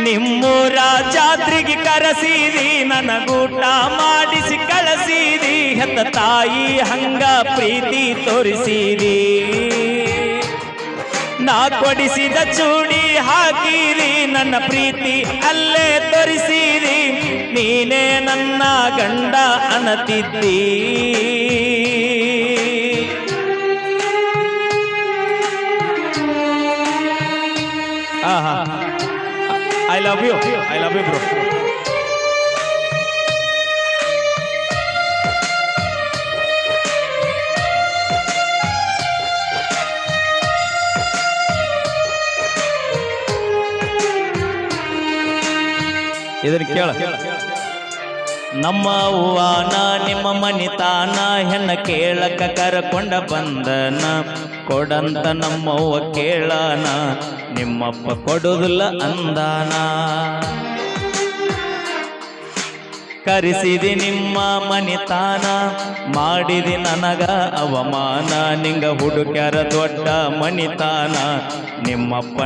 ನಿಮ್ಮೂರ ಜಾತ್ರೆಗೆ ಕರೆಸಿದಿ ನನಗೂಟ ಮಾಡಿಸಿ ಕಳಿಸಿದಿ ಹೆತ್ತ ತಾಯಿ ಹಂಗ ಪ್ರೀತಿ ತೋರಿಸಿದಿ ನಾ ಕೊಡಿಸಿದ ಚೂಡಿ ಹಾಕಿರಿ ನನ್ನ ಪ್ರೀತಿ ಅಲ್ಲೇ ತೋರಿಸಿರಿ ನೀನೇ ನನ್ನ ಗಂಡ ಅನ್ನತಿದ್ದಿ I love you bro. ಇದನ್ನ ಕೇಳ ನಮ್ಮ ಅವ್ವಾನ ನಿಮ್ಮ ಮನಿತಾನ ಹೆಣ್ಣ ಕೇಳಕ ಕರಕೊಂಡ ಬಂದನ ಕೊಡಂತ ನಮ್ಮವ್ವ ಕೇಳಾನ ನಿಮ್ಮಪ್ಪ ಕೊಡುದಿಲ್ಲ ಅಂದಾನ ಕರೆಸಿದಿ ನಿಮ್ಮ ಮನಿತಾನ ಮಾಡಿದಿ ನನಗ ಅವಮಾನ ನಿಂಗ ಹುಡುಕ್ಯಾರ ದೊಡ್ಡ ಮನಿತಾನ ನಿಮ್ಮಪ್ಪ